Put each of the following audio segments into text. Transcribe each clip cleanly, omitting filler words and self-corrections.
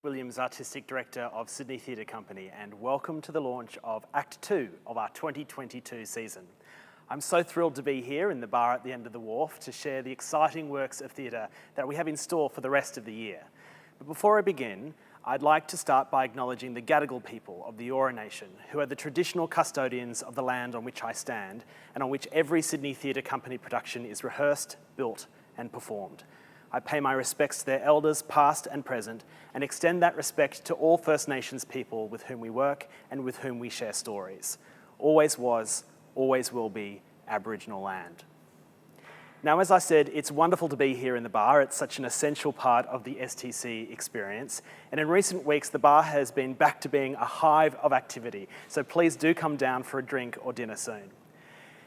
Williams, Artistic Director of Sydney Theatre Company, and welcome to the launch of Act 2 of our 2022 season. I'm so thrilled to be here in the bar at the end of the wharf to share the exciting works of theatre that we have in store for the rest of the year. But before I begin, I'd like to start by acknowledging the Gadigal people of the Eora Nation, who are the traditional custodians of the land on which I stand and on which every Sydney Theatre Company production is rehearsed, built and performed. I pay my respects to their elders, past and present, and extend that respect to all First Nations people with whom we work and with whom we share stories. Always was, always will be Aboriginal land. Now, as I said, it's wonderful to be here in the bar. It's such an essential part of the STC experience. And in recent weeks, the bar has been back to being a hive of activity. So please do come down for a drink or dinner soon.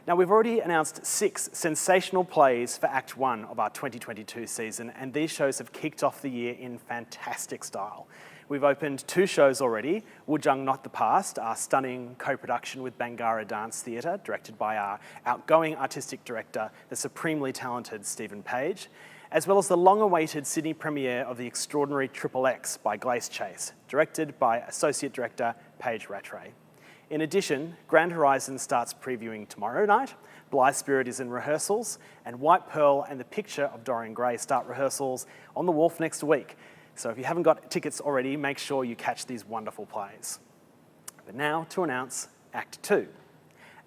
Now, we've already announced 6 sensational plays for Act 1 of our 2022 season, and these shows have kicked off the year in fantastic style. We've opened 2 shows already, Wujung Not the Past, our stunning co-production with Bangarra Dance Theatre, directed by our outgoing artistic director, the supremely talented Stephen Page, as well as the long-awaited Sydney premiere of the extraordinary Triple X by Glace Chase, directed by Associate Director Paige Rattray. In addition, Grand Horizon starts previewing tomorrow night, Blythe Spirit is in rehearsals, and White Pearl and The Picture of Dorian Gray start rehearsals on the wharf next week. So if you haven't got tickets already, make sure you catch these wonderful plays. But now to announce Act 2.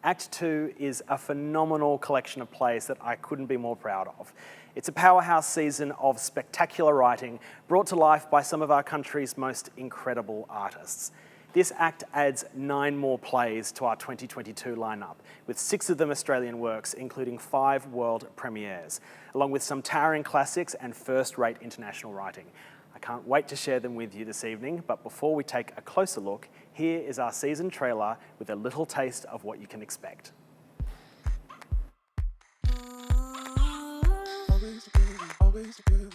Act 2 is a phenomenal collection of plays that I couldn't be more proud of. It's a powerhouse season of spectacular writing brought to life by some of our country's most incredible artists. This act adds 9 more plays to our 2022 lineup, with 6 of them Australian works, including 5 world premieres, along with some towering classics and first-rate international writing. I can't wait to share them with you this evening, but before we take a closer look, here is our season trailer with a little taste of what you can expect. Always good.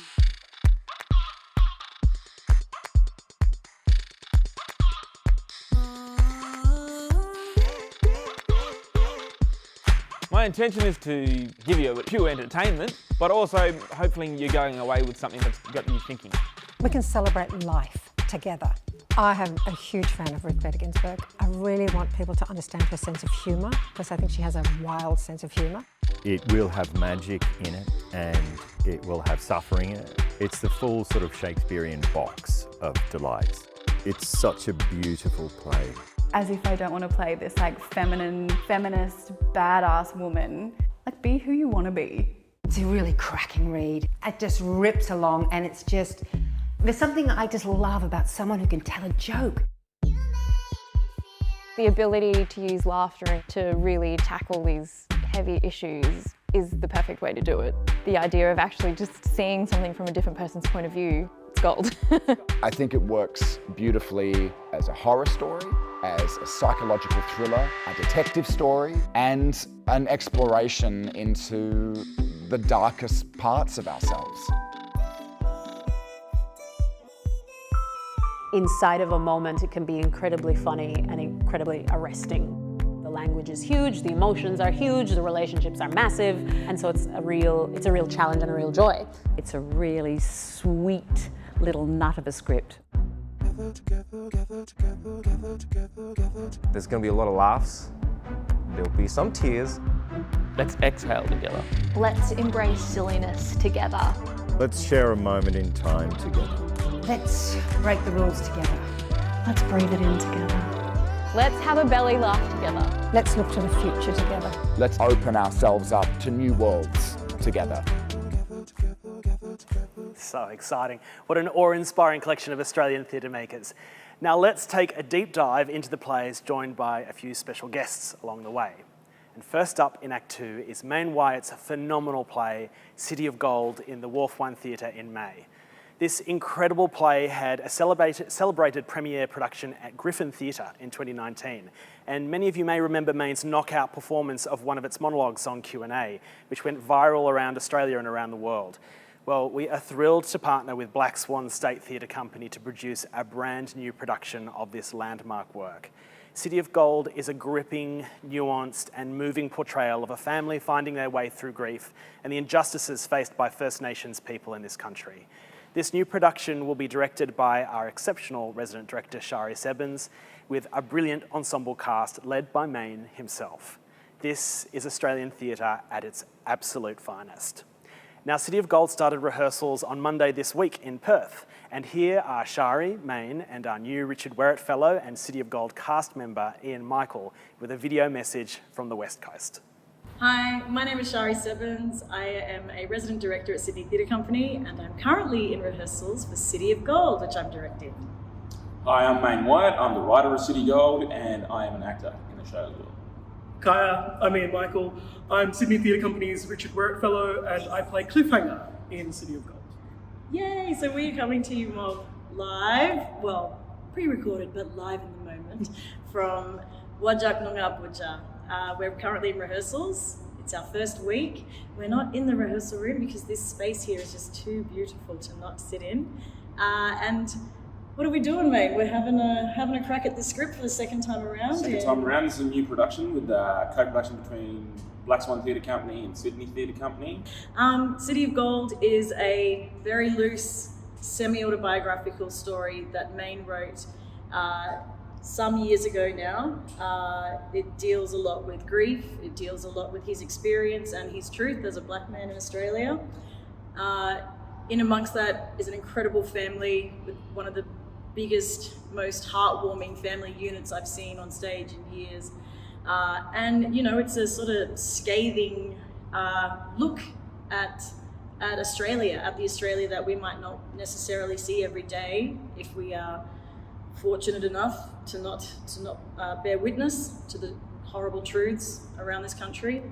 My intention is to give you a pure entertainment, but also hopefully you're going away with something that's got you thinking. We can celebrate life together. I am a huge fan of Ruth Bader Ginsburg. I really want people to understand her sense of humour, because I think she has a wild sense of humour. It will have magic in it and it will have suffering in it. It's the full sort of Shakespearean box of delights. It's such a beautiful play. As if I don't want to play this like feminine, feminist, badass woman. Like, be who you want to be. It's a really cracking read. It just rips along, and it's just, there's something I just love about someone who can tell a joke. The ability to use laughter to really tackle these heavy issues is the perfect way to do it. The idea of actually just seeing something from a different person's point of view, it's gold. I think it works beautifully as a horror story, as a psychological thriller, a detective story, and an exploration into the darkest parts of ourselves. Inside of a moment, it can be incredibly funny and incredibly arresting. The language is huge, the emotions are huge, the relationships are massive, and so it's a real challenge and a real joy. It's a really sweet little nut of a script. There's going to be a lot of laughs. There'll be some tears. Let's exhale together. Let's embrace silliness together. Let's share a moment in time together. Let's break the rules together. Let's breathe it in together. Let's have a belly laugh together. Let's look to the future together. Let's open ourselves up to new worlds together. So exciting. What an awe-inspiring collection of Australian theatre makers. Now let's take a deep dive into the plays, joined by a few special guests along the way. And first up in Act 2 is Maine Wyatt's phenomenal play, City of Gold, in the Wharf One Theatre in May. This incredible play had a celebrated premiere production at Griffin Theatre in 2019. And many of you may remember Maine's knockout performance of one of its monologues on Q&A, which went viral around Australia and around the world. Well, we are thrilled to partner with Black Swan State Theatre Company to produce a brand new production of this landmark work. City of Gold is a gripping, nuanced and moving portrayal of a family finding their way through grief and the injustices faced by First Nations people in this country. This new production will be directed by our exceptional resident director, Shari Sebens, with a brilliant ensemble cast led by Maine himself. This is Australian theatre at its absolute finest. Now, City of Gold started rehearsals on Monday this week in Perth, and here are Shari, Maine, and our new Richard Wherrett Fellow and City of Gold cast member, Ian Michael, with a video message from the West Coast. Hi, my name is Shari Sebens. I am a resident director at Sydney Theatre Company, and I'm currently in rehearsals for City of Gold, which I'm directing. Hi, I'm Maine Wyatt. I'm the writer of City Gold, and I am an actor in the show as well. Kaya, I'm Ian Michael. I'm Sydney Theatre Company's Richard Wherrett Fellow, and I play Cliffhanger in City of Gold. Yay! So we're coming to you all live, well, pre-recorded, but live in the moment, from Wajak Noongar Puja. We're currently in rehearsals. It's our first week. We're not in the rehearsal room because this space here is just too beautiful to not sit in. And what are we doing, mate? We're having a crack at the script for the second time around. Second time around, this is a new production with co-production between Black Swan Theatre Company and Sydney Theatre Company. City of Gold is a very loose, semi-autobiographical story that Maine wrote some years ago now. It deals a lot with grief, it deals a lot with his experience and his truth as a black man in Australia. In amongst that is an incredible family with one of the biggest, most heartwarming family units I've seen on stage in years. And you know, it's a sort of scathing look at Australia, at the Australia that we might not necessarily see every day if we are fortunate enough to not bear witness to the horrible truths around this country.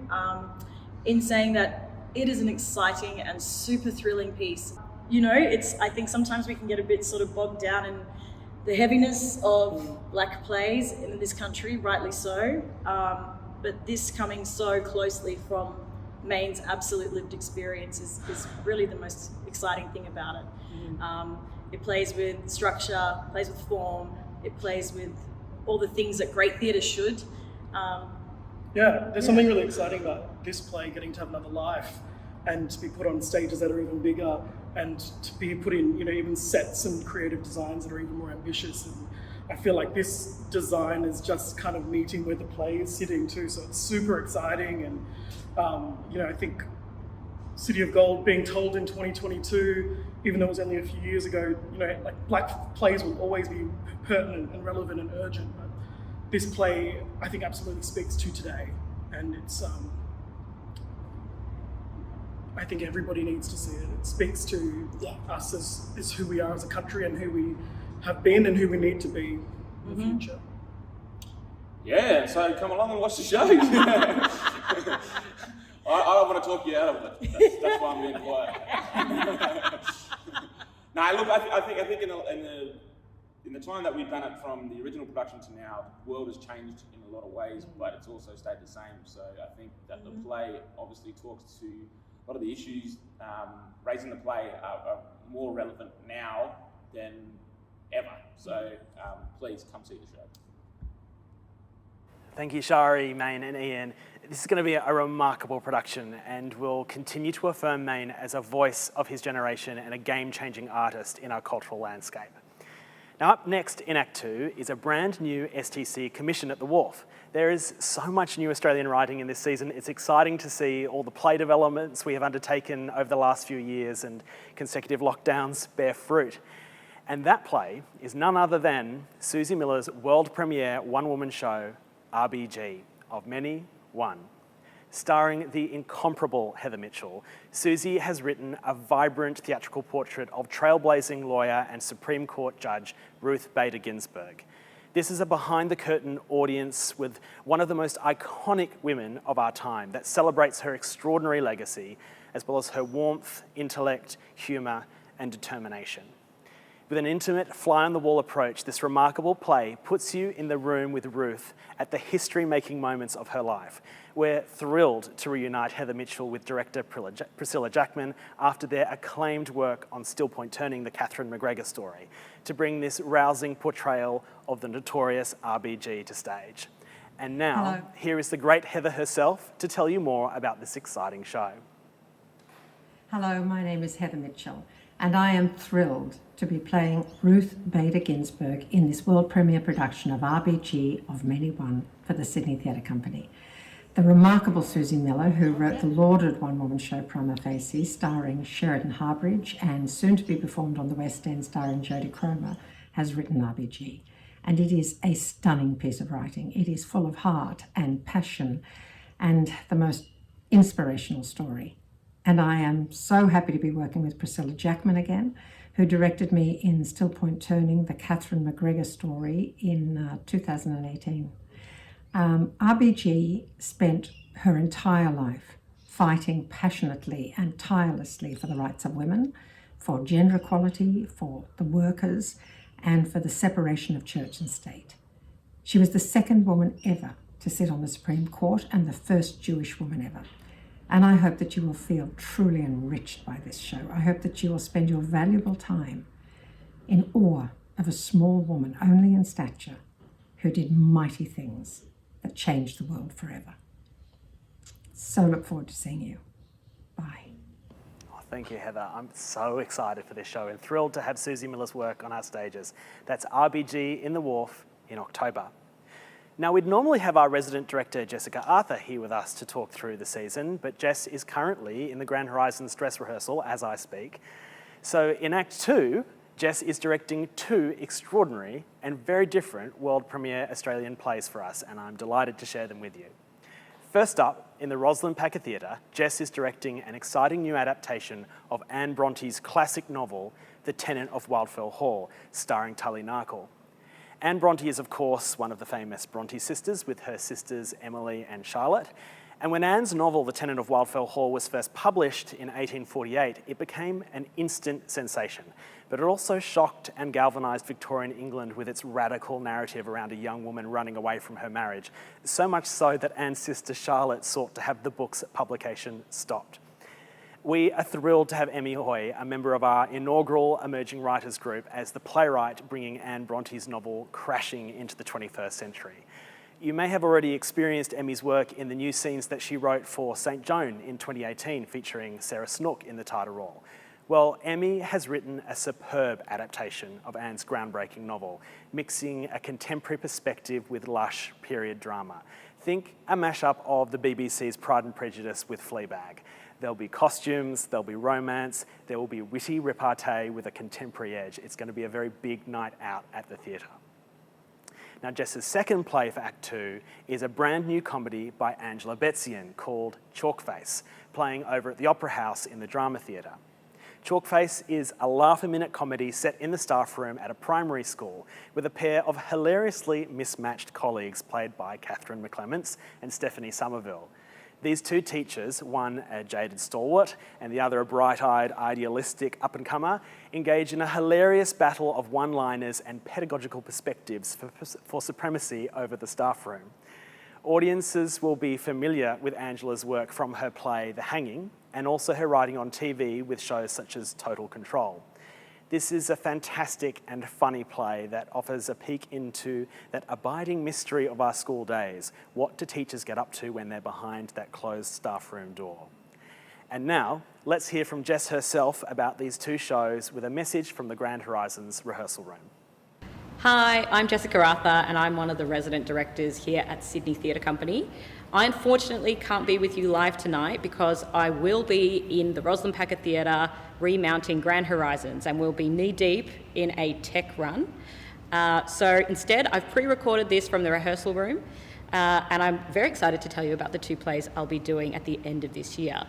In saying that, it is an exciting and super thrilling piece. You know, I think sometimes we can get a bit sort of bogged down in the heaviness of black plays in this country, rightly so. But this coming so closely from Maine's absolute lived experience is really the most exciting thing about it. It plays with structure, plays with form, it plays with all the things that great theatre should. There's something really exciting about this play getting to have another life and to be put on stages that are even bigger and to be put in, you know, even sets and creative designs that are even more ambitious. And I feel like this design is just kind of meeting where the play is sitting too, so it's super exciting. And you know, I think City of Gold being told in 2022, even though it was only a few years ago, you know, like black plays will always be pertinent and relevant and urgent, but this play I think absolutely speaks to today, and it's I think everybody needs to see it. It speaks to us as who we are as a country and who we have been and who we need to be in the future. Yeah, so come along and watch the show. I don't want to talk you out of it. That's why I'm being quiet. No, look, I think in the time that we've done it from the original production to now, the world has changed in a lot of ways, but it's also stayed the same. So I think that the play obviously talks to a lot of the issues raised in the play are more relevant now than ever. So please come see the show. Thank you, Shari, Maine and Ian. This is going to be a remarkable production and will continue to affirm Maine as a voice of his generation and a game-changing artist in our cultural landscape. Now, up next in Act 2 is a brand new STC commission at the Wharf. There is so much new Australian writing in this season. It's exciting to see all the play developments we have undertaken over the last few years and consecutive lockdowns bear fruit. And that play is none other than Susie Miller's world premiere one-woman show, RBG of Many One. Starring the incomparable Heather Mitchell, Susie has written a vibrant theatrical portrait of trailblazing lawyer and Supreme Court Judge Ruth Bader Ginsburg. This is a behind-the-curtain audience with one of the most iconic women of our time that celebrates her extraordinary legacy, as well as her warmth, intellect, humour, and determination. With an intimate, fly-on-the-wall approach, this remarkable play puts you in the room with Ruth at the history-making moments of her life. We're thrilled to reunite Heather Mitchell with director Priscilla Jackman after their acclaimed work on Still Point Turning, the Catherine McGregor story, to bring this rousing portrayal of the notorious RBG to stage. And now, here is the great Heather herself to tell you more about this exciting show. Hello, my name is Heather Mitchell. and I am thrilled to be playing Ruth Bader Ginsburg in this world premiere production of RBG of Many One for the Sydney Theatre Company. The remarkable Susie Miller, who wrote the lauded one-woman show Prima Facie, starring Sheridan Harbridge, and soon to be performed on the West End starring Jodie Cromer, has written RBG. And it is a stunning piece of writing. It is full of heart and passion and the most inspirational story. And I am so happy to be working with Priscilla Jackman again, who directed me in Still Point Turning, the Catherine McGregor story in 2018. RBG spent her entire life fighting passionately and tirelessly for the rights of women, for gender equality, for the workers, and for the separation of church and state. She was the second woman ever to sit on the Supreme Court and the first Jewish woman ever. And I hope that you will feel truly enriched by this show. I hope that you will spend your valuable time in awe of a small woman, only in stature, who did mighty things that changed the world forever. So look forward to seeing you. Bye. Oh, thank you, Heather. I'm so excited for this show and thrilled to have Susie Miller's work on our stages. That's RBG in the Wharf in October. Now, we'd normally have our resident director, Jessica Arthur, here with us to talk through the season, but Jess is currently in the Grand Horizons dress rehearsal as I speak. So in Act 2, Jess is directing 2 extraordinary and very different world premiere Australian plays for us, and I'm delighted to share them with you. First up, in the Rosslyn Packer Theatre, Jess is directing an exciting new adaptation of Anne Bronte's classic novel, The Tenant of Wildfell Hall, starring Tully Narkle. Anne Bronte is, of course, one of the famous Bronte sisters, with her sisters Emily and Charlotte. And when Anne's novel, The Tenant of Wildfell Hall, was first published in 1848, it became an instant sensation. But it also shocked and galvanised Victorian England with its radical narrative around a young woman running away from her marriage, so much so that Anne's sister Charlotte sought to have the book's publication stopped. We are thrilled to have Emmy Hoy, a member of our inaugural Emerging Writers Group, as the playwright bringing Anne Bronte's novel crashing into the 21st century. You may have already experienced Emmy's work in the new scenes that she wrote for St. Joan in 2018, featuring Sarah Snook in the title role. Well, Emmy has written a superb adaptation of Anne's groundbreaking novel, mixing a contemporary perspective with lush period drama. Think a mashup of the BBC's Pride and Prejudice with Fleabag. There'll be costumes, there'll be romance, there will be witty repartee with a contemporary edge. It's going to be a very big night out at the theatre. Now, Jess's second play for Act 2 is a brand new comedy by Angela Betzian called Chalkface, playing over at the Opera House in the Drama Theatre. Chalkface is a laugh-a-minute comedy set in the staff room at a primary school with a pair of hilariously mismatched colleagues played by Catherine McClements and Stephanie Somerville. These 2 teachers, one a jaded stalwart and the other a bright-eyed, idealistic up-and-comer, engage in a hilarious battle of one-liners and pedagogical perspectives for supremacy over the staff room. Audiences will be familiar with Angela's work from her play The Hanging, and also her writing on TV with shows such as Total Control. This is a fantastic and funny play that offers a peek into that abiding mystery of our school days. What do teachers get up to when they're behind that closed staff room door? And now, let's hear from Jess herself about these 2 shows with a message from the Grand Horizons rehearsal room. Hi, I'm Jessica Arthur and I'm one of the resident directors here at Sydney Theatre Company. I unfortunately can't be with you live tonight because I will be in the Rosslyn Packer Theatre remounting Grand Horizons and we'll be knee-deep in a tech run. So instead, I've pre-recorded this from the rehearsal room and I'm very excited to tell you about the 2 plays I'll be doing at the end of this year.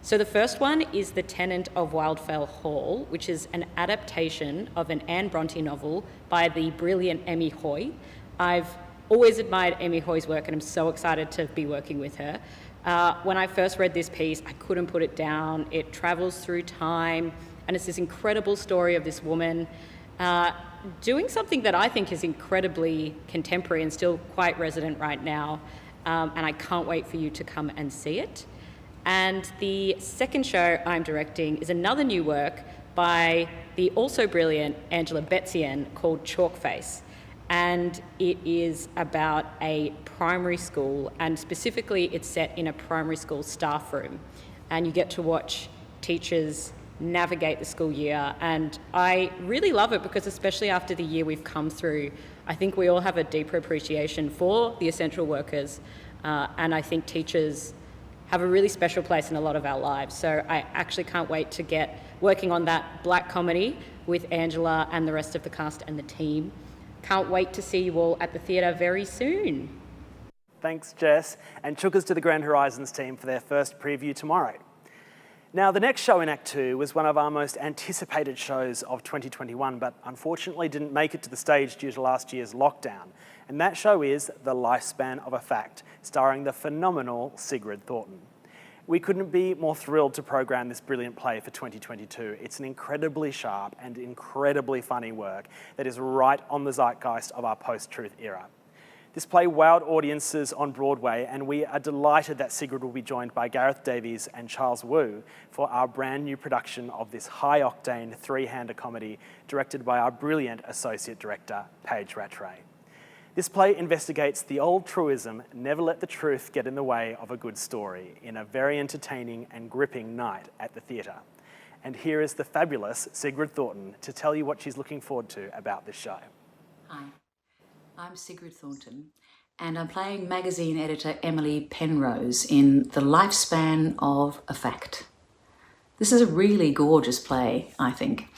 So the first one is The Tenant of Wildfell Hall, which is an adaptation of an Anne Bronte novel by the brilliant Emmy Hoy. I've always admired Emmy Hoy's work and I'm so excited to be working with her. When I first read this piece, I couldn't put it down. It travels through time and it's this incredible story of this woman doing something that I think is incredibly contemporary and still quite resonant right now. And I can't wait for you to come and see it. And the second show I'm directing is another new work by the also brilliant Angela Betzian called Chalkface. And it is about a primary school, and specifically it's set in a primary school staff room. And you get to watch teachers navigate the school year. And I really love it because, especially after the year we've come through, I think we all have a deeper appreciation for the essential workers, and I think teachers have a really special place in a lot of our lives. So I actually can't wait to get working on that black comedy with Angela and the rest of the cast and the team. Can't wait to see you all at the theatre very soon. Thanks, Jess, and chukas to the Grand Horizons team for their first preview tomorrow. Now, the next show in Act 2 was one of our most anticipated shows of 2021, but unfortunately didn't make it to the stage due to last year's lockdown. And that show is The Lifespan of a Fact, starring the phenomenal Sigrid Thornton. We couldn't be more thrilled to program this brilliant play for 2022. It's an incredibly sharp and incredibly funny work that is right on the zeitgeist of our post-truth era. This play wowed audiences on Broadway, and we are delighted that Sigrid will be joined by Gareth Davies and Charles Wu for our brand new production of this high-octane three-hander comedy directed by our brilliant associate director, Paige Rattray. This play investigates the old truism, never let the truth get in the way of a good story, in a very entertaining and gripping night at the theatre. And here is the fabulous Sigrid Thornton to tell you what she's looking forward to about this show. Hi. I'm Sigrid Thornton, and I'm playing magazine editor Emily Penrose in The Lifespan of a Fact. This is a really gorgeous play, I think.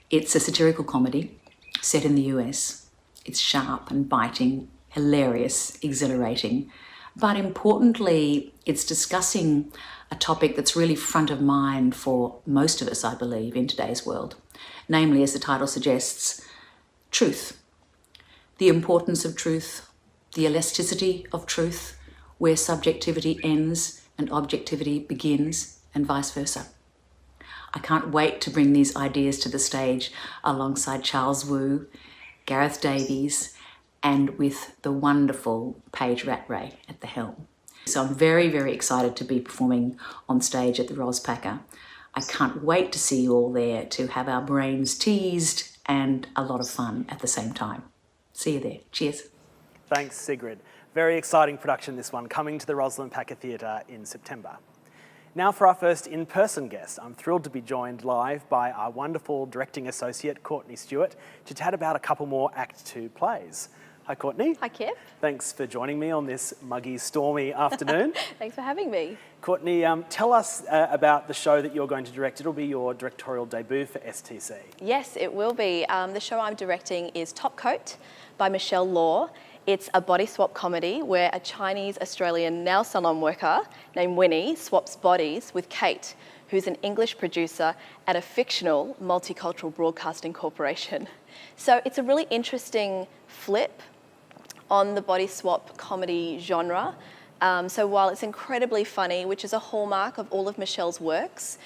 It's a satirical comedy set in the US. It's sharp and biting, hilarious, exhilarating, but importantly, it's discussing a topic that's really front of mind for most of us, I believe, in today's world. Namely, as the title suggests, truth. The importance of truth, the elasticity of truth, where subjectivity ends and objectivity begins, and vice versa. I can't wait to bring these ideas to the stage alongside Charles Wu, Gareth Davies, and with the wonderful Paige Rattray at the helm. So I'm very, very excited to be performing on stage at the RosPacker. I can't wait to see you all there to have our brains teased and a lot of fun at the same time. See you there. Cheers. Thanks, Sigrid. Very exciting production, this one, coming to the Rosalind Packer Theatre in September. Now for our first in-person guest. I'm thrilled to be joined live by our wonderful directing associate, Courtney Stewart, to chat about a couple more Act 2 plays. Hi, Courtney. Hi, Kip. Thanks for joining me on this muggy, stormy afternoon. Thanks for having me. Courtney, tell us about the show that you're going to direct. It'll be your directorial debut for STC. Yes, it will be. The show I'm directing is Top Coat by Michelle Law. It's a body swap comedy where a Chinese-Australian nail salon worker named Winnie swaps bodies with Kate, who's an English producer at a fictional multicultural broadcasting corporation. So it's a really interesting flip on the body swap comedy genre. So while it's incredibly funny, which is a hallmark of all of Michelle's works,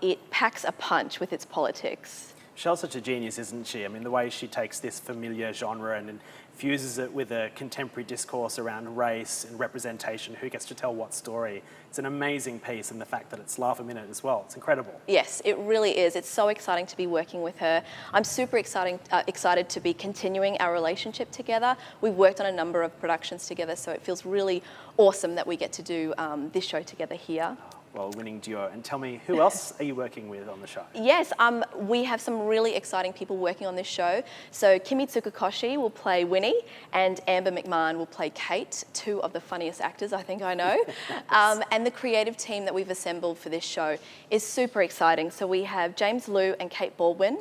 it packs a punch with its politics. Michelle's such a genius, isn't she? I mean, the way she takes this familiar genre and infuses it with a contemporary discourse around race and representation, who gets to tell what story. It's an amazing piece, and the fact that it's laugh a minute as well. It's incredible. Yes, it really is. It's so exciting to be working with her. I'm super excited to be continuing our relationship together. We've worked on a number of productions together, so it feels really awesome that we get to do this show together here. Well, winning duo. And tell me, who else are you working with on the show? Yes, we have some really exciting people working on this show. So Kimi Tsukukoshi will play Winnie and Amber McMahon will play Kate, two of the funniest actors I think I know. And the creative team that we've assembled for this show is super exciting. So we have James Liu and Kate Baldwin,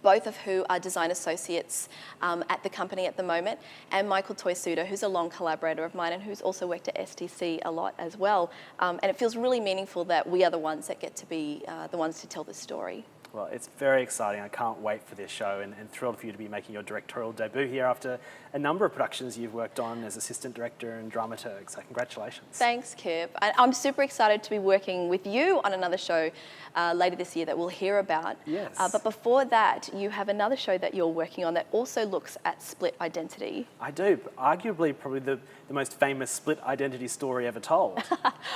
both of who are design associates at the company at the moment, and Michael Toysuda, who's a long collaborator of mine and who's also worked at STC a lot as well. And it feels really meaningful that we are the ones that get to be the ones to tell this story. Well, it's very exciting. I can't wait for this show, and thrilled for you to be making your directorial debut here after a number of productions you've worked on as assistant director and dramaturg. So congratulations. Thanks, Kip. I'm super excited to be working with you on another show later this year that we'll hear about. Yes. But before that, you have another show that you're working on that also looks at split identity. I do. Arguably probably the most famous split identity story ever told.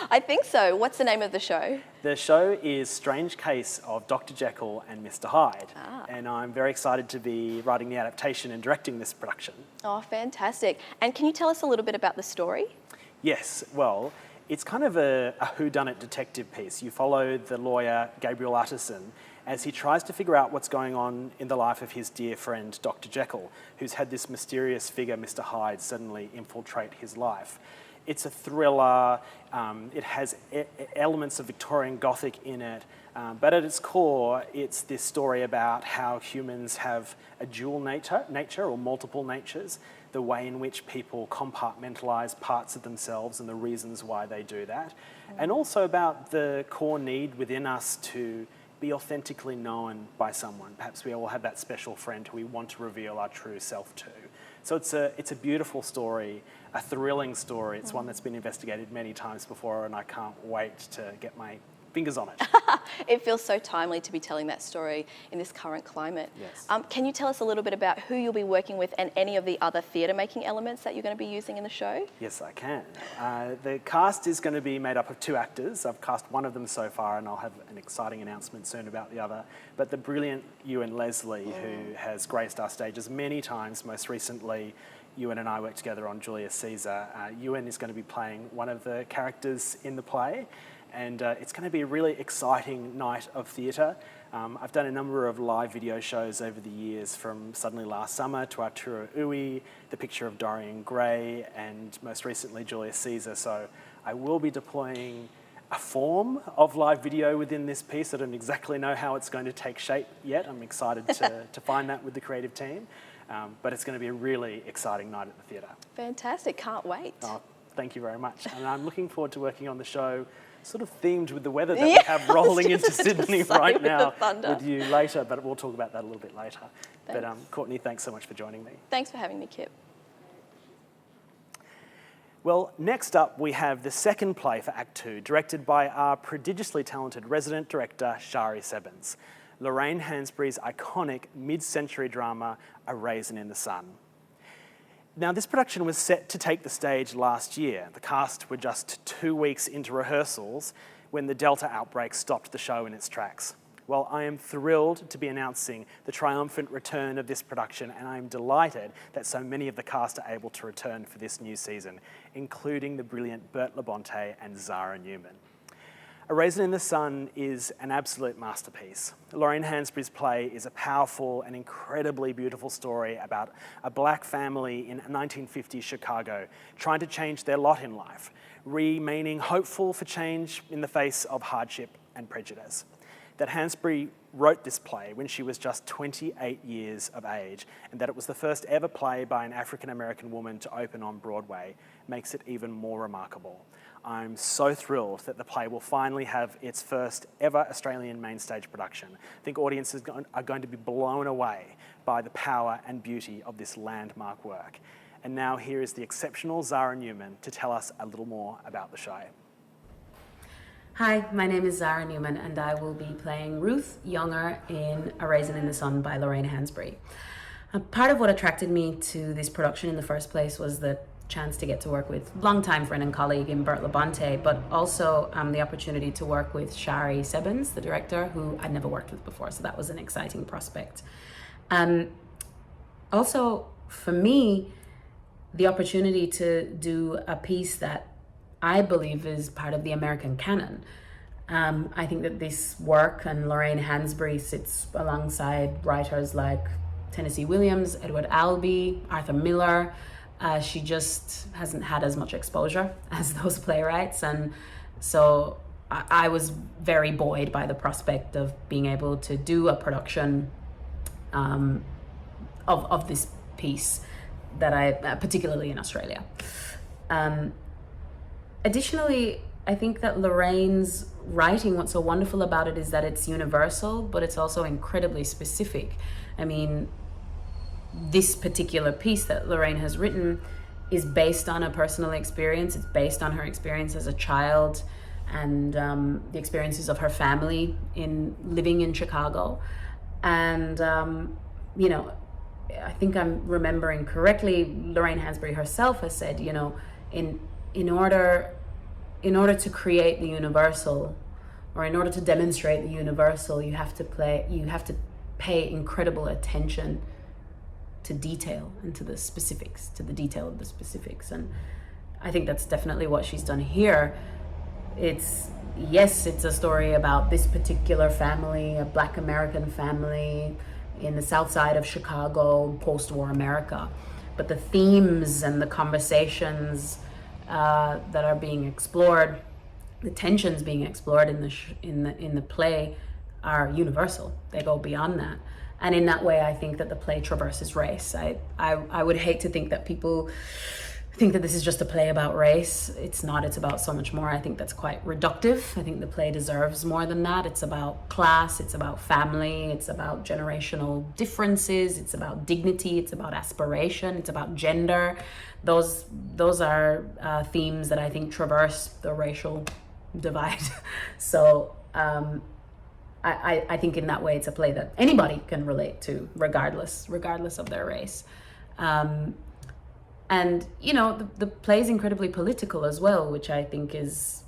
I think so. What's the name of the show? The show is Strange Case of Dr. Jekyll and Mr. Hyde. And I'm very excited to be writing the adaptation and directing this production. Oh, fantastic. And can you tell us a little bit about the story? Yes, well, It's kind of a whodunit detective piece. You follow the lawyer Gabriel Utterson as he tries to figure out what's going on in the life of his dear friend Dr. Jekyll, who's had this mysterious figure, Mr. Hyde, suddenly infiltrate his life. It's a thriller, it has elements of Victorian Gothic in it, but at its core, it's this story about how humans have a dual nature or multiple natures, the way in which people compartmentalise parts of themselves and the reasons why they do that, and also about the core need within us to be authentically known by someone. Perhaps we all have that special friend who we want to reveal our true self to. So it's a beautiful story, a thrilling story. It's one that's been investigated many times before, and I can't wait to get my fingers on it. It feels so timely to be telling that story in this current climate. Yes. Can you tell us a little bit about who you'll be working with and any of the other theatre making elements that you're going to be using in the show? Yes, I can. The cast is going to be made up of 2 actors. I've cast one of them so far, and I'll have an exciting announcement soon about the other. But the brilliant Ewan Leslie, who has graced our stages many times, most recently Ewan and I worked together on Julius Caesar. Ewan is going to be playing one of the characters in the play, and it's going to be a really exciting night of theatre. I've done a number of live video shows over the years, from Suddenly Last Summer to Arturo Ui, The Picture of Dorian Gray, and most recently Julius Caesar. So I will be deploying a form of live video within this piece. I don't exactly know how it's going to take shape yet. I'm excited to find that with the creative team. But it's going to be a really exciting night at the theatre. Fantastic, can't wait. Oh, thank you very much. And I'm looking forward to working on the show sort of themed with the weather that we have rolling into Sydney right now with you later, but we'll talk about that a little bit later. Thanks. But Courtney, thanks so much for joining me. Thanks for having me, Kip. Well, next up we have the second play for Act 2, directed by our prodigiously talented resident director, Shari Sebens, Lorraine Hansberry's iconic mid-century drama, A Raisin in the Sun. Now, this production was set to take the stage last year. The cast were just 2 weeks into rehearsals when the Delta outbreak stopped the show in its tracks. Well, I am thrilled to be announcing the triumphant return of this production, and I am delighted that so many of the cast are able to return for this new season, including the brilliant Bert Labonte and Zara Newman. A Raisin in the Sun is an absolute masterpiece. Lorraine Hansberry's play is a powerful and incredibly beautiful story about a black family in 1950s Chicago trying to change their lot in life, remaining hopeful for change in the face of hardship and prejudice. That Hansberry wrote this play when she was just 28 years of age, and that it was the first ever play by an African-American woman to open on Broadway makes it even more remarkable. I'm so thrilled that the play will finally have its first ever Australian main stage production. I think audiences are going to be blown away by the power and beauty of this landmark work. And now here is the exceptional Zara Newman to tell us a little more about the show. Hi, my name is Zara Newman, and I will be playing Ruth Younger in A Raisin in the Sun by Lorraine Hansberry. Part of what attracted me to this production in the first place was the chance to get to work with longtime friend and colleague in Bert Labonte, but also the opportunity to work with Shari Sebens, the director, who I'd never worked with before, so that was an exciting prospect. Also, for me, the opportunity to do a piece that I believe is part of the American canon. I think that this work, and Lorraine Hansberry sits alongside writers like Tennessee Williams, Edward Albee, Arthur Miller. She just hasn't had as much exposure as those playwrights, and so I was very buoyed by the prospect of being able to do a production of this piece that I, particularly in Australia. Additionally, I think that Lorraine's writing, what's so wonderful about it is that it's universal, but it's also incredibly specific. I mean, this particular piece that Lorraine has written is based on a personal experience. It's based on her experience as a child and the experiences of her family in living in Chicago. And, you know, I think I'm remembering correctly, Lorraine Hansberry herself has said, you know, in order to create the universal, or in order to demonstrate the universal, you have to pay incredible attention to detail and to the specifics, to the detail of the specifics. And I think that's definitely what she's done here. Yes, it's a story about this particular family, a Black American family in the south side of Chicago, post-war America. But the themes and the conversations that are being explored, the tensions being explored in the play are universal. They go beyond that. And in that way, I think that the play traverses race. I would hate to think that people think that this is just a play about race. It's not, it's about so much more. I think that's quite reductive. I think the play deserves more than that. It's about class, it's about family, it's about generational differences, it's about dignity, it's about aspiration, it's about gender. Those are themes that I think traverse the racial divide. So I think in that way it's a play that anybody can relate to, regardless of their race. And the play is incredibly political as well, which I think is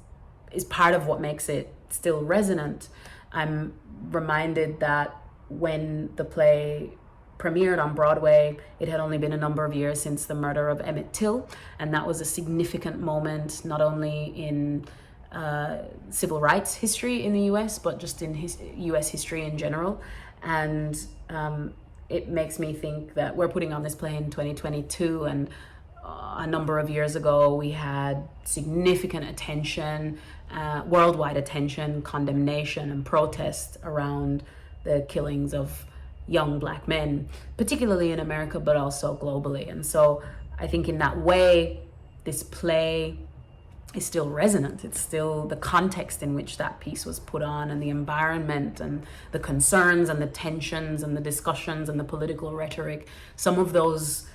part of what makes it still resonant. I'm reminded that when the play premiered on Broadway, it had only been a number of years since the murder of Emmett Till, and that was a significant moment not only in civil rights history in the US, but just in US history in general. And it makes me think that we're putting on this play in 2022, and a number of years ago we had significant attention, worldwide attention, condemnation and protest around the killings of young Black men, particularly in America, but also globally. And so I think in that way, this play is still resonant. It's still the context in which that piece was put on, and the environment and the concerns and the tensions and the discussions and the political rhetoric. Some of those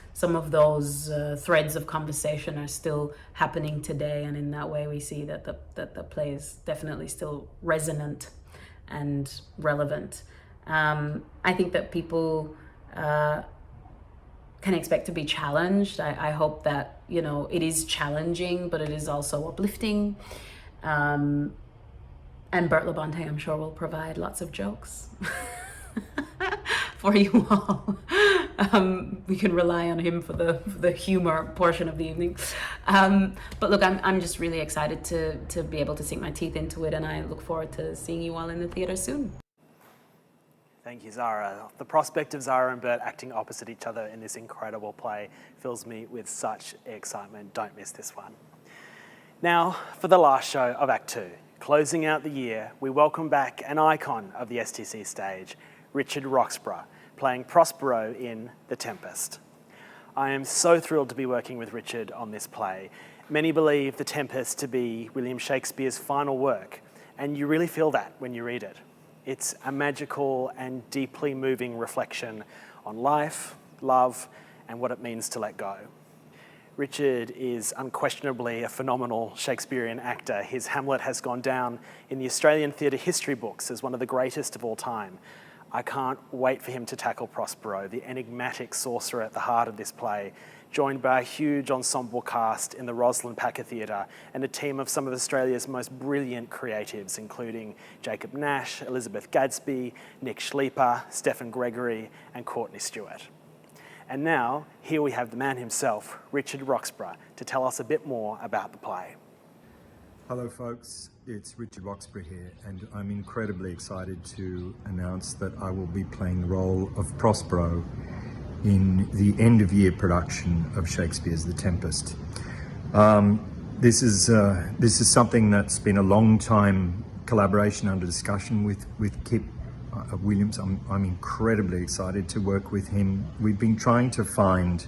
threads of conversation are still happening today, and in that way we see that the play is definitely still resonant and relevant. I think that people can expect to be challenged. I hope that it is challenging, but it is also uplifting. And Bert Labonte, I'm sure, will provide lots of jokes for you all. We can rely on him for the humor portion of the evening. But look, I'm just really excited to be able to sink my teeth into it, and I look forward to seeing you all in the theatre soon. Thank you, Zara. The prospect of Zara and Bert acting opposite each other in this incredible play fills me with such excitement. Don't miss this one. Now, for the last show of Act 2, closing out the year, we welcome back an icon of the STC stage, Richard Roxburgh, playing Prospero in The Tempest. I am so thrilled to be working with Richard on this play. Many believe The Tempest to be William Shakespeare's final work, and you really feel that when you read it. It's a magical and deeply moving reflection on life, love, and what it means to let go. Richard is unquestionably a phenomenal Shakespearean actor. His Hamlet has gone down in the Australian theatre history books as one of the greatest of all time. I can't wait for him to tackle Prospero, the enigmatic sorcerer at the heart of this play, joined by a huge ensemble cast in the Rosslyn Packer Theatre and a team of some of Australia's most brilliant creatives, including Jacob Nash, Elizabeth Gadsby, Nick Schleiper, Stephen Gregory, and Courtney Stewart. And now, here we have the man himself, Richard Roxburgh, to tell us a bit more about the play. Hello folks, it's Richard Roxburgh here, and I'm incredibly excited to announce that I will be playing the role of Prospero in the end-of-year production of Shakespeare's The Tempest. This is something that's been a long time collaboration under discussion with Kip Williams. I'm incredibly excited to work with him. We've been trying to find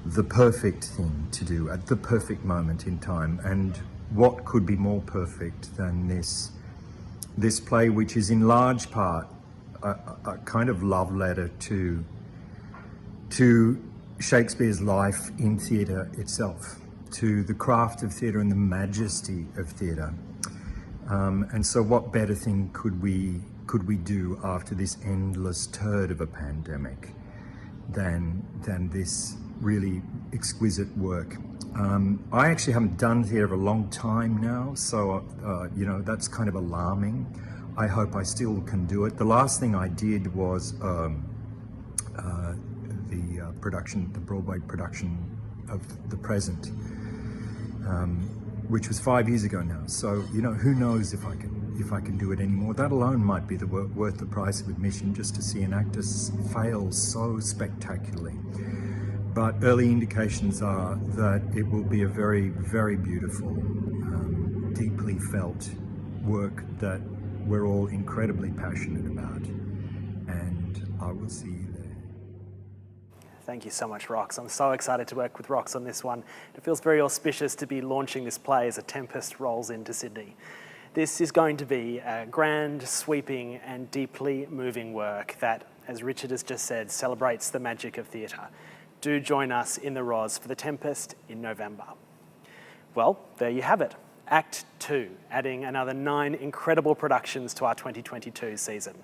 the perfect thing to do at the perfect moment in time, and what could be more perfect than this play, which is in large part a kind of love letter to Shakespeare's life in theatre itself, to the craft of theatre and the majesty of theatre. And so what better thing could we do after this endless turd of a pandemic than this really exquisite work. I actually haven't done theatre for a long time now, so that's kind of alarming. I hope I still can do it. The last thing I did was the Broadway production of The Present, which was 5 years ago now. So, you know, who knows if I can do it anymore. That alone might be worth the price of admission, just to see an actor fail so spectacularly. But early indications are that it will be a very, very beautiful, deeply felt work that we're all incredibly passionate about. And I will see you there. Thank you so much, Rox. I'm so excited to work with Rox on this one. It feels very auspicious to be launching this play as a Tempest rolls into Sydney. This is going to be a grand, sweeping and deeply moving work that, as Richard has just said, celebrates the magic of theatre. Do join us in the Ros for The Tempest in November. Well, there you have it. Act 2, adding another 9 incredible productions to our 2022 season.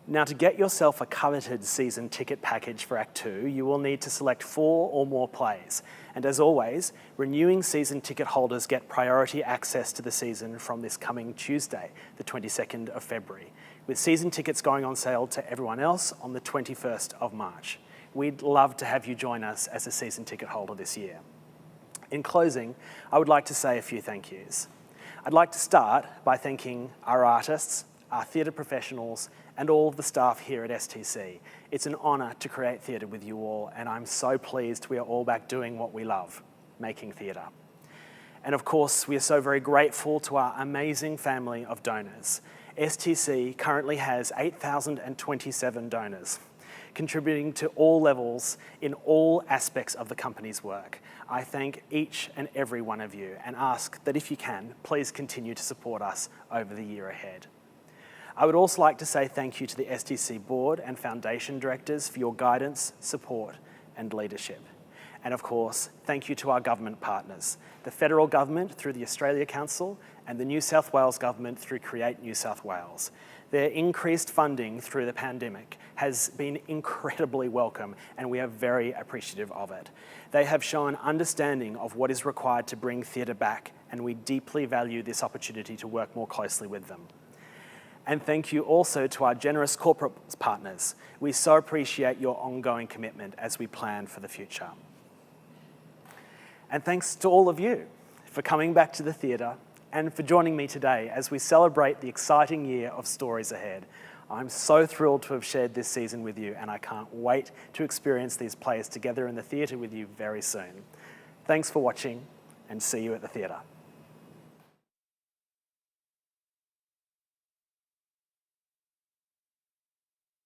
Now, to get yourself a coveted season ticket package for Act 2, you will need to select 4 or more plays. And as always, renewing season ticket holders get priority access to the season from this coming Tuesday, the 22nd of February, with season tickets going on sale to everyone else on the 21st of March. We'd love to have you join us as a season ticket holder this year. In closing, I would like to say a few thank yous. I'd like to start by thanking our artists, our theatre professionals, and all of the staff here at STC. It's an honour to create theatre with you all, and I'm so pleased we are all back doing what we love, making theatre. And of course, we are so very grateful to our amazing family of donors. STC currently has 8,027 donors, contributing to all levels in all aspects of the company's work. I thank each and every one of you and ask that if you can, please continue to support us over the year ahead. I would also like to say thank you to the STC board and foundation directors for your guidance, support and leadership. And of course, thank you to our government partners, the federal government through the Australia Council and the New South Wales government through Create New South Wales. Their increased funding through the pandemic has been incredibly welcome, and we are very appreciative of it. They have shown understanding of what is required to bring theatre back, and we deeply value this opportunity to work more closely with them. And thank you also to our generous corporate partners. We so appreciate your ongoing commitment as we plan for the future. And thanks to all of you for coming back to the theatre and for joining me today as we celebrate the exciting year of stories ahead. I'm so thrilled to have shared this season with you, and I can't wait to experience these plays together in the theatre with you very soon. Thanks for watching, and see you at the theatre.